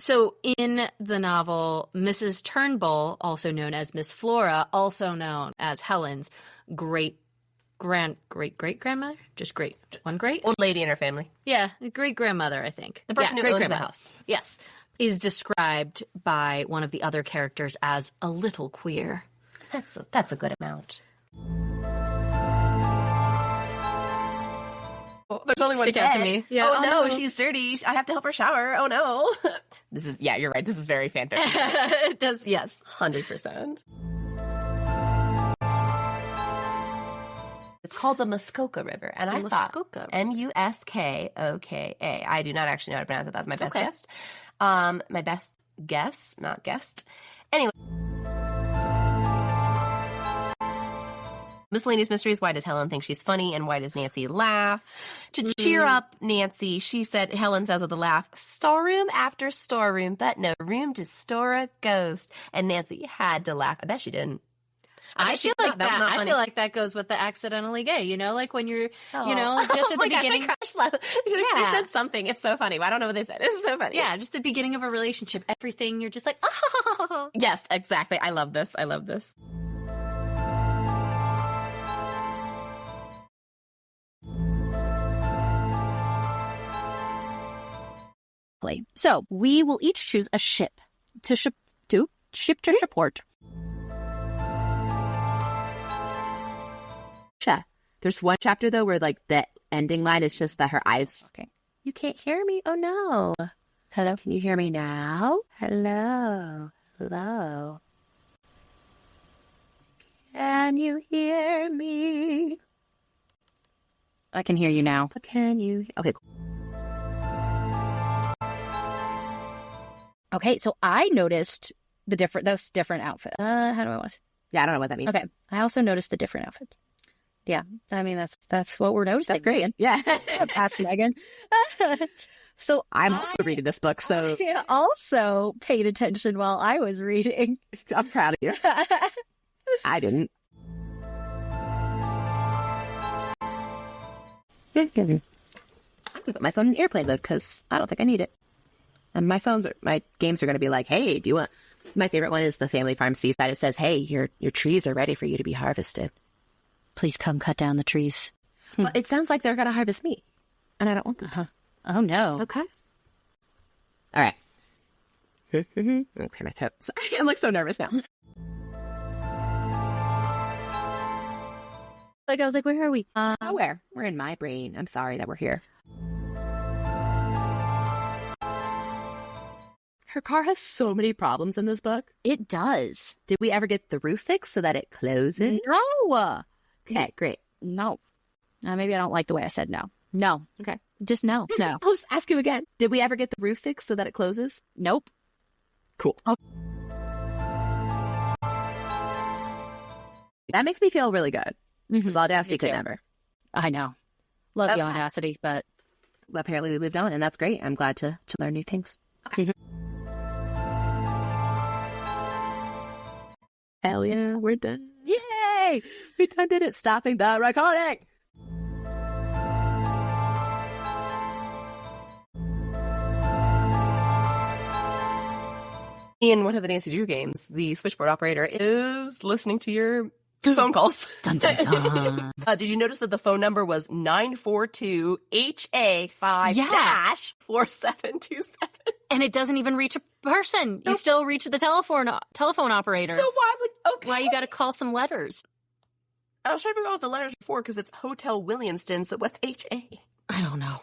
So in the novel, Mrs. Turnbull, also known as Miss Flora, also known as Helen's great-great-grandmother? Just great. One great? Old lady in her family. Yeah, great-grandmother, I think. The person who owns the house. Yes. Is described by one of the other characters as a little queer. That's a good amount. Oh, there's only one Stick out to me. Yeah. Oh, no, she's dirty. I have to help her shower. Oh, no. You're right. This is very fanfic. It does, yes. 100%. It's called the Muskoka River. And I thought Muskoka. I do not actually know how to pronounce it. That's my best guess. My best guess, not guessed. Anyway. Miscellaneous mysteries. Why does Helen think she's funny? And why does Nancy laugh? To cheer up Nancy, she said, Helen says with a laugh, storeroom after storeroom, but no room to store a ghost. And Nancy had to laugh. I bet she didn't. I feel like that goes with the accidentally gay, like when you're, just at the beginning. Gosh, I crushed. They said something. It's so funny. I don't know what they said. This is so funny. Yeah, just the beginning of a relationship. Everything, you're just like, oh. Yes, exactly. I love this. So we will each choose a ship to support. There's one chapter though where like the ending line is just that her eyes. Okay. You can't hear me. Oh no. Hello. Can you hear me now? Hello. Can you hear me? I can hear you now. Can you? Okay. Cool. Okay. So I noticed those different outfits. How do I want to? Yeah, I don't know what that means. Okay. I also noticed the different outfits. Yeah, I mean, that's what we're noticing. That's great. Yeah. Ask Megan. So I'm also reading this book, so I also paid attention while I was reading. I'm proud of you. I didn't. I'm going to put my phone in airplane mode because I don't think I need it. And my games are going to be like, hey, do you want... My favorite one is the Family Farm Seaside. It says, hey, your trees are ready for you to be harvested. Please come cut down the trees. Well, it sounds like they're going to harvest me. And I don't want them to. Oh, no. Okay. All right. Okay, my throat. Sorry, I'm like so nervous now. I was like, where are we? Where? We're in my brain. I'm sorry that we're here. Her car has so many problems in this book. It does. Did we ever get the roof fixed so that it closes? No. Okay, great. No. Maybe I don't like the way I said no. No. Okay. Just no. No. I'll just ask you again. Did we ever get the roof fixed so that it closes? Nope. Cool. Oh. That makes me feel really good. Because Audacity could never. I know. Love the Audacity, but... Apparently we moved on, and that's great. I'm glad to learn new things. Okay. Hell yeah, we're done. Yay! We done did it. Stopping the recording. In one of the Nancy Drew games, the switchboard operator is listening to your phone calls. Dun, dun, dun. Did you notice that the phone number was 942-HA5-4727? And it doesn't even reach a person. You still reach the telephone operator. So why would... Okay. Why you gotta call some letters? I was trying to figure out what the letters are for because it's Hotel Williamston, so what's HA? I don't know.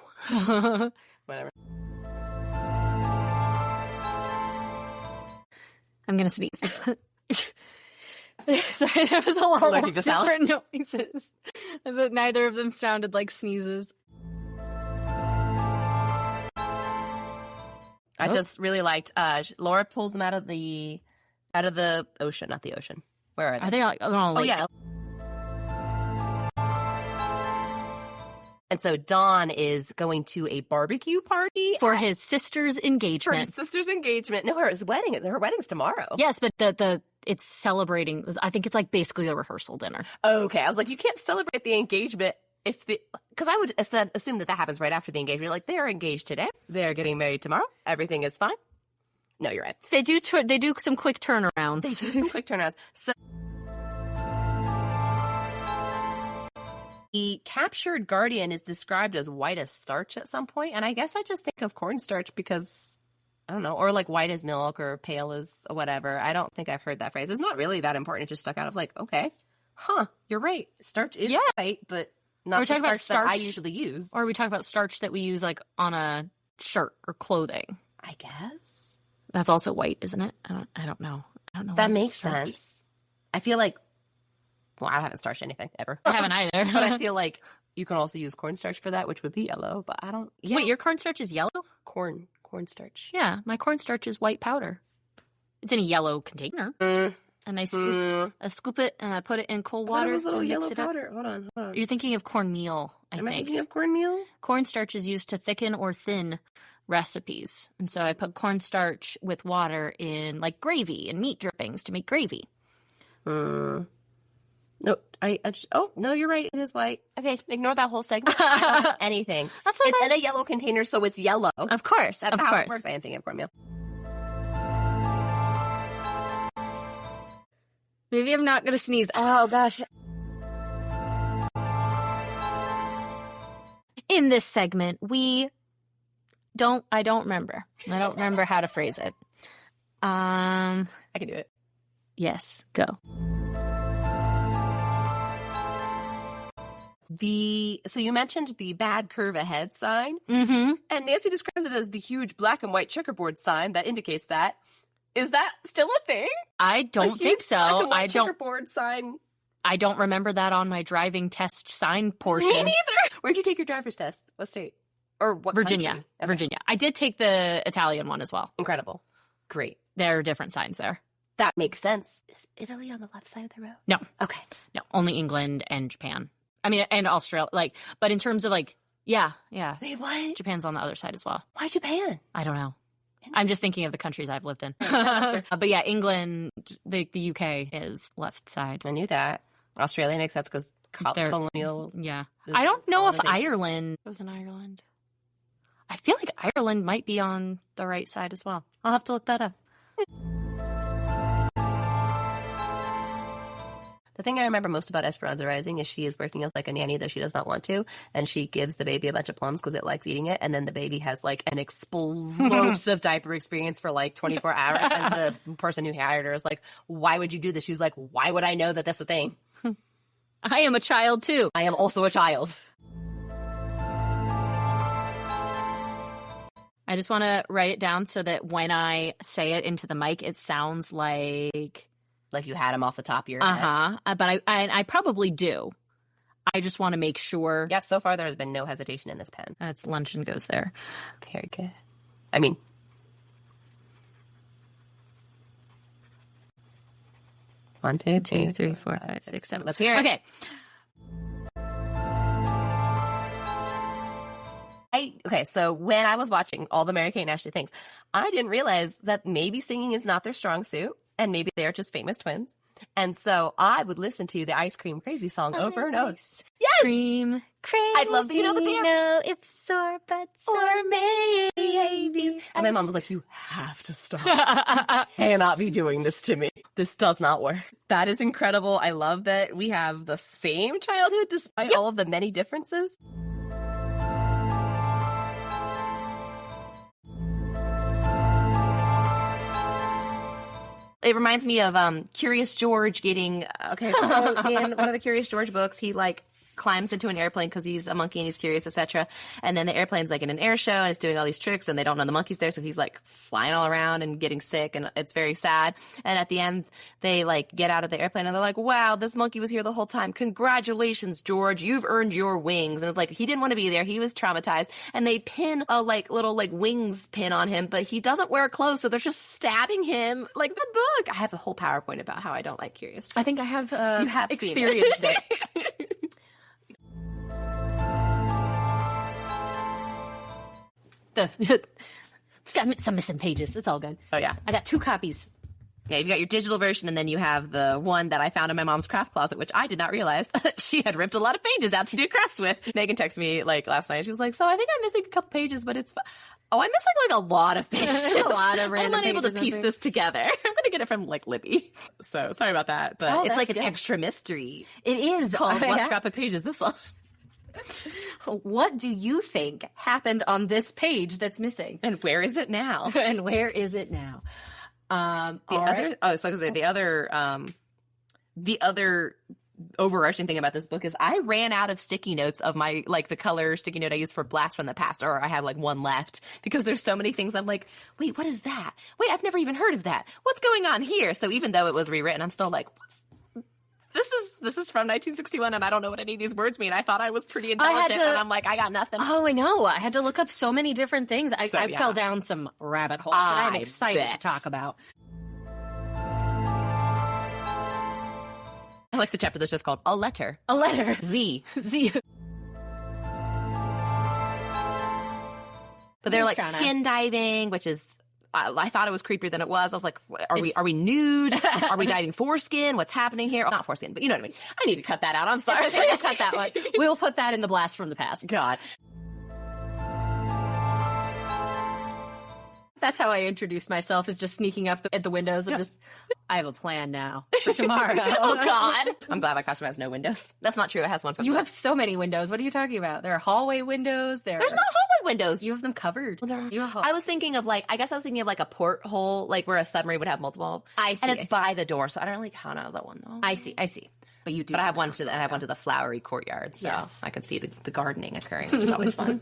Whatever. I'm gonna sneeze. Sorry, there was a lot of different noises. But neither of them sounded like sneezes. I just really liked Laura pulls them out of the ocean, not the ocean. Where are they? Are they on a lake? Oh, yeah. And so Don is going to a barbecue party for his sister's engagement. No, her wedding's tomorrow. Yes, but it's celebrating. I think it's like basically a rehearsal dinner. Okay, I was like, you can't celebrate the engagement because I would assume that happens right after the engagement. Like, they're engaged today. They're getting married tomorrow. Everything is fine. No, you're right. They do some quick turnarounds. They do some quick turnarounds. So the captured guardian is described as white as starch at some point, and I guess I just think of cornstarch because, I don't know, or like white as milk or pale as whatever. I don't think I've heard that phrase. It's not really that important. It just stuck out of like, okay, you're right. Starch is white, but not the starch that I usually use. Or we talk about starch that we use like on a shirt or clothing. I guess. That's also white, isn't it? I don't know. That makes sense. I feel like, well, I haven't starched anything ever. I haven't either. But I feel like you can also use cornstarch for that, which would be yellow, but I don't. Yeah. Wait, your cornstarch is yellow? Cornstarch. Yeah, my cornstarch is white powder. It's in a yellow container. And I scoop it and I put it in cold water. Little yellow powder. Hold on. You're thinking of cornmeal, I think. Am I thinking of cornmeal? Cornstarch is used to thicken or thin recipes. And so I put cornstarch with water in like gravy and meat drippings to make gravy. No, I just, no, you're right. It is white. Okay, ignore that whole segment. I don't know anything. It's in a yellow container, so it's yellow. Of course. That's how it works. I am thinking of cornmeal. Maybe I'm not going to sneeze. Oh, gosh. In this segment, I don't remember. I don't remember how to phrase it. I can do it. Yes, go. So you mentioned the bad curve ahead sign. Mm-hmm. And Nancy describes it as the huge black and white checkerboard sign that indicates that. Is that still a thing? I don't think so. Black and white checkerboard sign. I don't remember that on my driving test sign portion. Me neither. Where'd you take your driver's test? What state? Or what Virginia. country? Okay. Virginia. I did take the Italian one as well. Incredible. Great. There are different signs there. That makes sense. Is Italy on the left side of the road? No. Okay. No, only England and Japan. I mean, and Australia. But in terms of yeah. Wait, what? Japan's on the other side as well. Why Japan? I don't know. I'm just thinking of the countries I've lived in. But yeah, England, the UK is left side. I knew that. Australia makes sense because colonial. Yeah. I don't know if Ireland was in Ireland. I feel like Ireland might be on the right side as well. I'll have to look that up. The thing I remember most about Esperanza Rising is she is working as like a nanny, though she does not want to, and she gives the baby a bunch of plums because it likes eating it, and then the baby has like an explosive diaper experience for like 24 hours, and the person who hired her is like, why would you do this? She's like, why would I know that that's a thing? I am a child too. I am also a child. I just want to write it down so that when I say it into the mic, it sounds like you had him off the top of your head. But I probably do. I just want to make sure. Yeah, so far there has been no hesitation in this pen. That's luncheon goes there. Very good. I mean, 1, 2, 3, 4, 5, 6, 7. Let's hear it. Okay. Okay, so when I was watching all the Mary-Kate and Ashley things, I didn't realize that maybe singing is not their strong suit, and maybe they're just famous twins. And so I would listen to the Ice Cream Crazy song over and over. Yes! Cream crazy. I love that you know the dance. No ifs or buts or maybes. And my mom was like, you have to stop. You cannot be doing this to me. This does not work. That is incredible. I love that we have the same childhood despite all of the many differences. It reminds me of Curious George getting so in one of the Curious George books, he like climbs into an airplane because he's a monkey and he's curious, etc. And then the airplane's like in an air show and it's doing all these tricks and they don't know the monkey's there, so he's like flying all around and getting sick and it's very sad. And at the end, they like get out of the airplane and they're like, "Wow, this monkey was here the whole time. Congratulations, George, you've earned your wings." And it's like he didn't want to be there. He was traumatized, and they pin a like little like wings pin on him, but he doesn't wear clothes, so they're just stabbing him like the book. I have a whole PowerPoint about how I don't like Curious. I think I have you have experienced it. It's got some missing pages. It's all good. Oh, yeah. I got 2 copies Yeah, you've got your digital version, and then you have the one that I found in my mom's craft closet, which I did not realize she had ripped a lot of pages out to do crafts with. Megan texted me like last night. She was like, "So I think I'm missing a couple pages, but it's." Oh, I'm missing like a lot of pages. A lot of random I'm unable to pages piece missing. this together. I'm going to get it from like Libby. So sorry about that, but it's that's like an good. extra mystery It is. called "What Scrapbook Page Is This On?" What do you think happened on this page that's missing? And where is it now? And where is it now? The other overarching thing about this book is I ran out of sticky notes of my, like, the color sticky note I used for Blast from the Past, or I have like one left because there's so many things I'm like, wait, what is that? Wait, I've never even heard of that. What's going on here? So even though it was rewritten, I'm still like, this is from 1961 and I don't know what any of these words mean. I thought I was pretty intelligent and I'm like, I got nothing. Oh, I know. I had to look up so many different things. I yeah. fell down some rabbit holes that I'm I excited to bet. talk about. I like the chapter that's just called A Letter. A letter. Z. Z. But they're like Kinda. skin diving, which is, I thought it was creepier than it was. I was like, are we nude? Are we diving foreskin? What's happening here? Not foreskin, but you know what I mean. I need to cut that out. I'm sorry. We'll cut that one. We'll put that in the Blast from the Past. God. That's how I introduce myself, is just sneaking up at the windows and just, I have a plan now for tomorrow. Oh, God. I'm glad my costume has no windows. That's not true. It has one for You have so many windows. What are you talking about? There are hallway windows. There's no hallway windows. You have them covered. You have I was thinking of like, I guess I was thinking of like a porthole, like where a submarine would have multiple. I see, And I it's see. by the door, so I don't really count it as that one though. I see. But you do. But I have one to the flowery courtyard, so Yes. I could see the gardening occurring, which is always fun.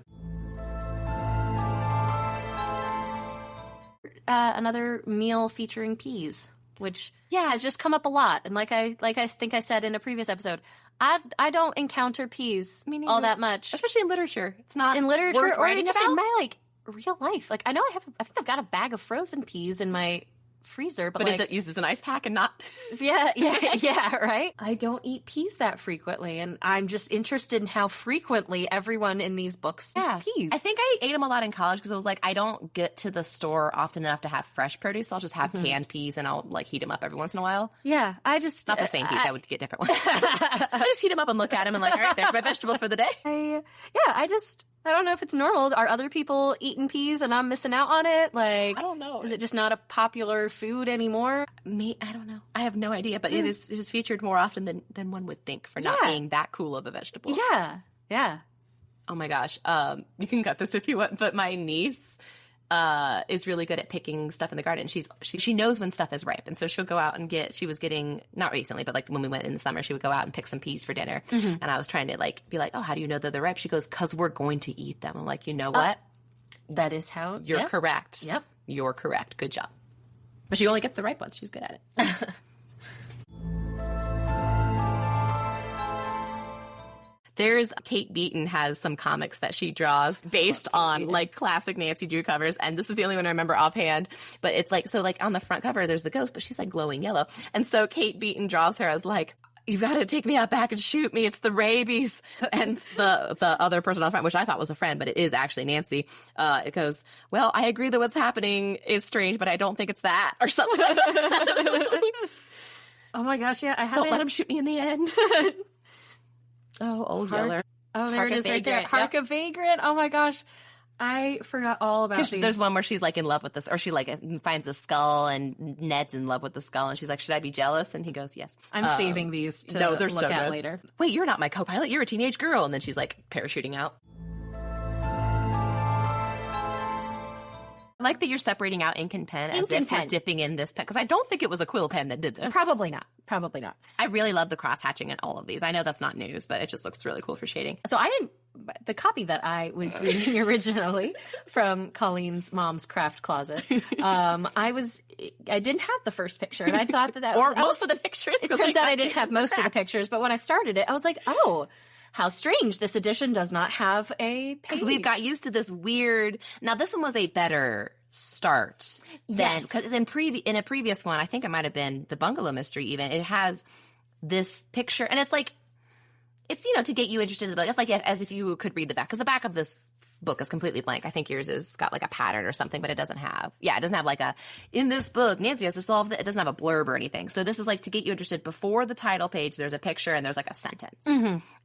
Another meal featuring peas, which has just come up a lot. And like I think I said in a previous episode, I don't encounter peas all that much, Especially in literature. It's not in literature worth or writing just about. in my like real life. Like I think I've got a bag of frozen peas in my freezer, but But like, is it used as an ice pack and not? yeah, right? I don't eat peas that frequently, and I'm just interested in how frequently everyone in these books eats peas. I think I ate them a lot in college because I was like, I don't get to the store often enough to have fresh produce. So I'll just have canned peas and I'll like heat them up every once in a while. Yeah, I just Not the same peas. I would get different ones. I just heat them up and look at them and like, all right, there's my vegetable for the day. I don't know if it's normal. Are other people eating peas and I'm missing out on it? Like, I don't know. Is it just not a popular food anymore? I don't know. I have no idea, but it is featured more often than one would think for not being that cool of a vegetable. Yeah. Oh my gosh. You can cut this if you want, but my niece is really good at picking stuff in the garden. She knows when stuff is ripe, and so she'll go out and she was getting, not recently, but like when we went in the summer, she would go out and pick some peas for dinner. And I was trying to like be like, oh, how do you know that they're ripe? She goes, because we're going to eat them. I'm like, you know what? That is how You're correct. Yep. You're correct. Good job. But she only gets the ripe ones. She's good at it. There's Kate Beaton has some comics that she draws based on like classic Nancy Drew covers, and this is the only one I remember offhand. But it's like, so like on the front cover there's the ghost, but she's like glowing yellow, and so Kate Beaton draws her as like, you've got to take me out back and shoot me. It's the rabies. And the other person on the front, which I thought was a friend, but it is actually Nancy. It goes, well, I agree that what's happening is strange, but I don't think it's that, or something. Oh my gosh, yeah, I haven't. Don't let him shoot me in the end. Oh, old Yeller. Oh, there it is right there. Vagrant, Hark a Vagrant. Oh my gosh. I forgot all about these. There's one where she's like in love with this, or she like finds a skull and Ned's in love with the skull, and she's like, should I be jealous? And he goes, yes. I'm saving these to they're look so at good. later. Wait, you're not my co-pilot. You're a teenage girl. And then she's like parachuting out. I like that you're separating out ink and pen as if you're dipping in this pen, because I don't think it was a quill pen that did this. Probably not. I really love the cross-hatching in all of these. I know that's not news, but it just looks really cool for shading. So the copy that I was reading originally from Colleen's mom's craft closet, I didn't have the first picture, and I thought that or most of the pictures. It turns out I didn't have most of the pictures, but when I started it, I was like, oh, how strange. This edition does not have a page. Because we've got used to this weird. Now, this one was a better start than, because in a previous one, I think it might have been the Bungalow Mystery even, it has this picture, and it's like, it's, to get you interested in the book. It's like as if you could read the back, because the back of this book is completely blank. I think yours has got like a pattern or something, but it doesn't have like a, in this book, Nancy has to solve it. It doesn't have a blurb or anything. So this is like to get you interested. Before the title page, there's a picture and there's like a sentence.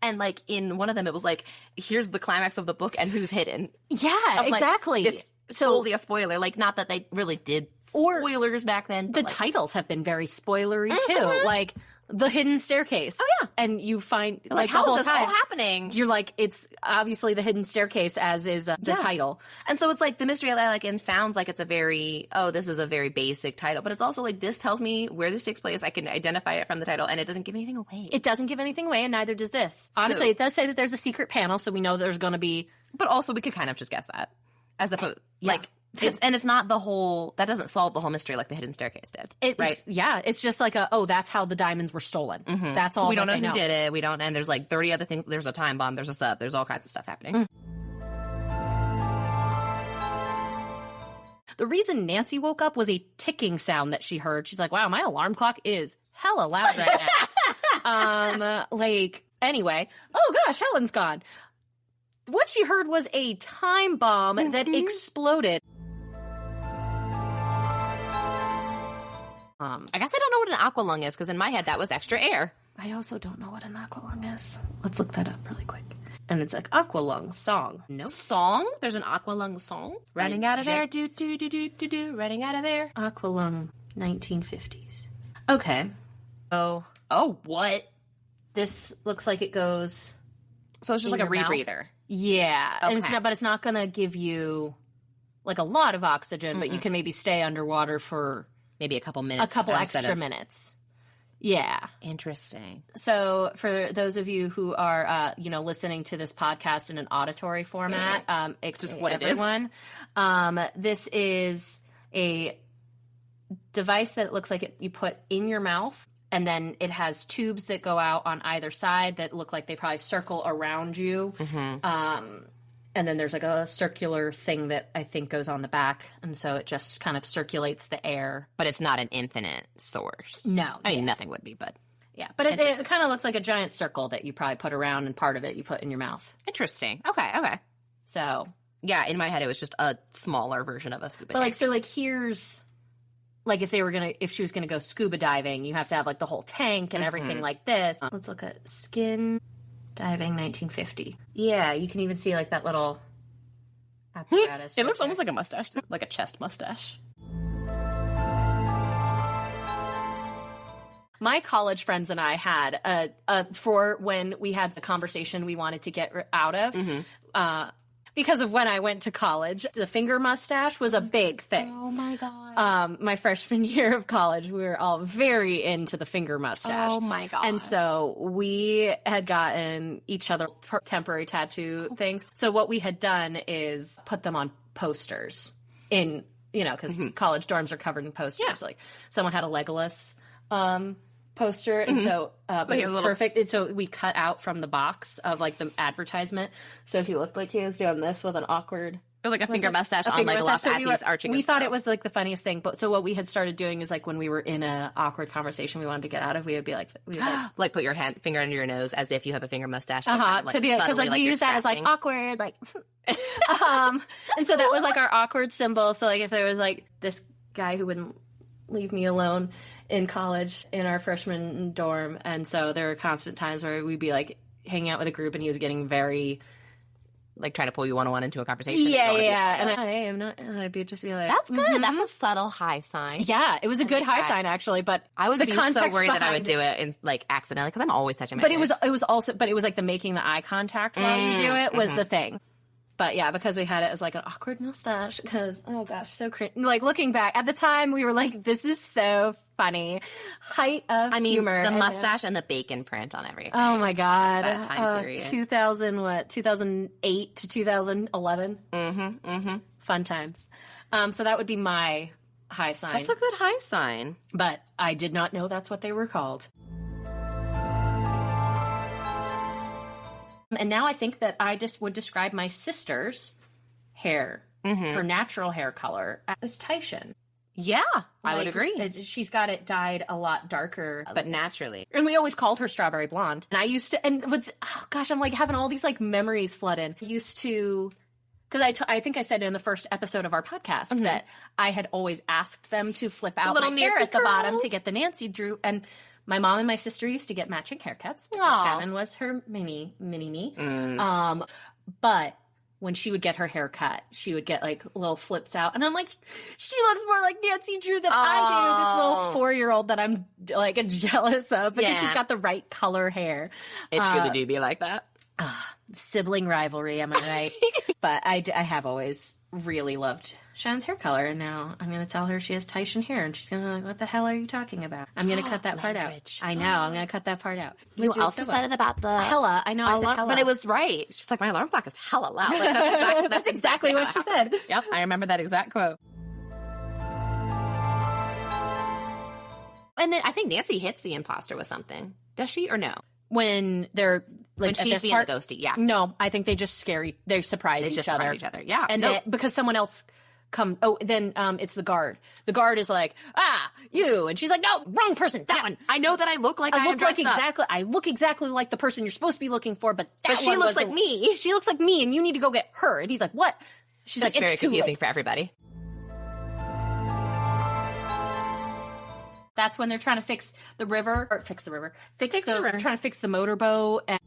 And like in one of them, it was like, here's the climax of the book and who's hidden. Yeah, exactly. It's totally a spoiler. Like, not that they really did spoilers back then. The titles have been very spoilery too. Like, The Hidden Staircase. Oh, yeah. And you find, like the how whole is this time, all happening? You're like, it's obviously The Hidden Staircase, as is the title. And so it's like, the mystery I like in sounds like it's a very, this is a very basic title. But it's also like, this tells me where this takes place. I can identify it from the title, and it doesn't give anything away. It doesn't give anything away, and neither does this. Honestly, it does say that there's a secret panel, so we know there's going to be... But also, we could kind of just guess that. As opposed, like... It's not the whole, that doesn't solve the whole mystery like The Hidden Staircase did, right? It's just like that's how the diamonds were stolen. That's all. We don't know who did it. We don't, and there's like 30 other things. There's a time bomb. There's a sub. There's all kinds of stuff happening. The reason Nancy woke up was a ticking sound that she heard. She's like, wow, my alarm clock is hella loud right now. Anyway, oh gosh, Helen's gone. What she heard was a time bomb that exploded. I guess I don't know what an aqualung is, because in my head that was extra air. I also don't know what an aqualung is. Let's look that up really quick. And it's like aqualung song. No song? There's an aqualung song? Running out of air, do do do do do do. Running out of air. Aqualung, 1950s. Okay. Oh, what? This looks like it goes. So it's just like a rebreather. Mouth. Yeah, okay. And but it's not going to give you like a lot of oxygen, but you can maybe stay underwater for maybe a couple minutes, a couple extra minutes. Yeah, interesting. So for those of you who are listening to this podcast in an auditory format, it's just what everyone. This is a device that looks like you put in your mouth. And then it has tubes that go out on either side that look like they probably circle around you. And then there's like a circular thing that I think goes on the back. And so it just kind of circulates the air. But it's not an infinite source. No. I mean, nothing would be, but... Yeah, but it kind of looks like a giant circle that you probably put around, and part of it you put in your mouth. Interesting. Okay. So... Yeah, in my head it was just a smaller version of a scuba tank. Here's... Like, if she was gonna go scuba diving, you have to have, like, the whole tank and everything like this. Let's look at skin diving 1950. Yeah, you can even see, like, that little apparatus. It looks almost like a mustache. Like a chest mustache. My college friends and I had, for when we had the conversation we wanted to get out of, because of when I went to college, the finger mustache was a big thing. Oh, my God. My freshman year of college, we were all very into the finger mustache. Oh, my God. And so we had gotten each other temporary tattoo things. So what we had done is put them on posters in, because college dorms are covered in posters. Yeah. So, like, someone had a Legolas poster, and so but it was perfect. And so we cut out from the box of like the advertisement. So if he looked like he was doing this with an awkward, or like a finger mustache on Legolas as he's arching. We thought it was like the funniest thing. But so what we had started doing is like when we were in a awkward conversation we wanted to get out of, we would be like, like put your finger under your nose as if you have a finger mustache. To be because like we use that as like awkward, like, and so that was like our awkward symbol. So like if there was like this guy who wouldn't leave me alone in college in our freshman dorm, and so there were constant times where we'd be like hanging out with a group and he was getting very like trying to pull you one-on-one into a conversation. And I am not, and I'd be just be like, that's good. That's a subtle high sign. Yeah, it was a good high sign actually, but I would be so worried that I would do it in like accidentally, because I'm always touching my face. It was also like the making the eye contact while you do it was the thing. But yeah, because we had it as like an awkward mustache, because, oh gosh, so cringe. Like looking back, at the time we were like, this is so funny. Height of humor. The mustache and the bacon print on everything. Oh my God. That time period. 2008 to 2011. Fun times. So that would be my high sign. That's a good high sign. But I did not know that's what they were called. And now I think that I just would describe my sister's hair, her natural hair color, as Tyshan. Yeah, I would agree. She's got it dyed a lot darker. But naturally. And we always called her Strawberry Blonde. And I used to, I'm like having all these like memories flood in. I used to because I think I said in the first episode of our podcast that I had always asked them to flip out little my hair Nancy at the bottom curls. to get the Nancy Drew. And my mom and my sister used to get matching haircuts because Aw. Shannon was her mini me. But when she would get her hair cut, she would get like little flips out. And I'm like, she looks more like Nancy Drew than I do. This little 4-year-old that I'm like jealous of because she's got the right color hair. It truly do be like that. Sibling rivalry, am I right? But I have always really loved Shannon's hair color, and now I'm going to tell her she has Tyshan hair, and she's going to be like, what the hell are you talking about? I'm going to cut that part out. I know, I'm going to cut that part out. You also said it about the hella. I know I said hella. But it was right. She's like, my alarm clock is hella loud. Like, that's exactly what she said. Yep, I remember that exact quote. And then I think Nancy hits the imposter with something. Does she or no? When they're like When she's being the ghosty, yeah. No, I think they just they surprise each other. Yeah. And because someone else then it's the guard. The guard is like, you, and she's like, no, wrong person, that one. I know that I look like I look exactly like the person you're supposed to be looking for, but she looks like me. She looks like me, and you need to go get her. And he's like, what? She's That's like, very it's too confusing late. for everybody. That's when they're trying to fix the river. Trying to fix the motorboat. And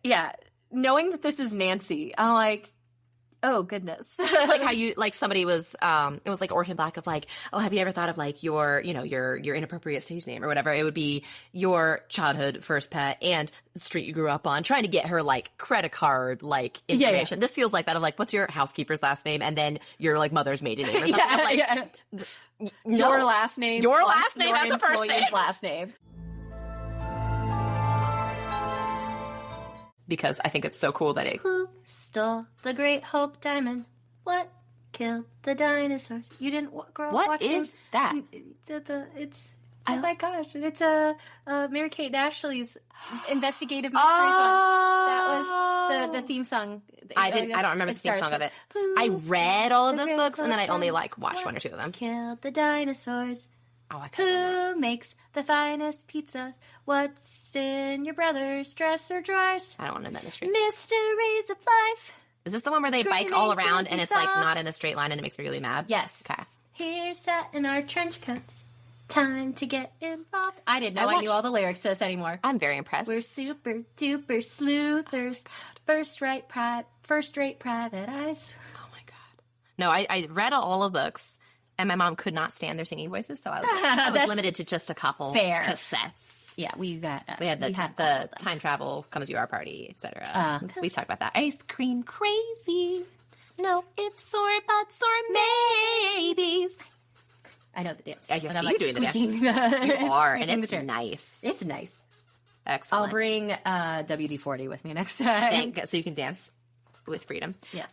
yeah, knowing that this is Nancy, I'm like, oh goodness. Like how you somebody was it was like Orphan Black of like, oh, have you ever thought of like your inappropriate stage name or whatever? It would be your childhood first pet and the street you grew up on, trying to get her like credit card like information. This feels like that of like, what's your housekeeper's last name and then your like mother's maiden name or something. Your last name. Your last name as a first name. Last name. Because I think it's so cool that Who stole the Great Hope Diamond? What killed the dinosaurs? You didn't grow up What watching? is that? It's oh my gosh! It's Mary Kate and Ashley's investigative mystery song. That was the theme song. I don't remember the theme song of it. I read all of those books and then I only like watched one or two of them. Killed the dinosaurs. Oh, I can't. Who makes the finest pizzas? What's in your brother's dresser drawers? I don't want to know that mystery. Mysteries of life. Is this the one where they bike all Screaming around to and be it's like solved. not in a straight line and it makes me really mad? Yes. Okay. Here sat in our trench coats. Time to get involved. I didn't know I knew all the lyrics to this anymore. I'm very impressed. We're super duper sleuthers. First-rate private eyes. Oh my god. No, I read all of the books. And my mom could not stand their singing voices, so I was limited to just a couple cassettes. Yeah, we had the time travel comes you our party, etc. We talked about that. Ice cream crazy. No ifs or buts or maybes. I know the dance. I see you doing the dance. You are, and it's nice. It's nice. Excellent. I'll bring WD-40 with me next time. So you can dance with freedom. Yes.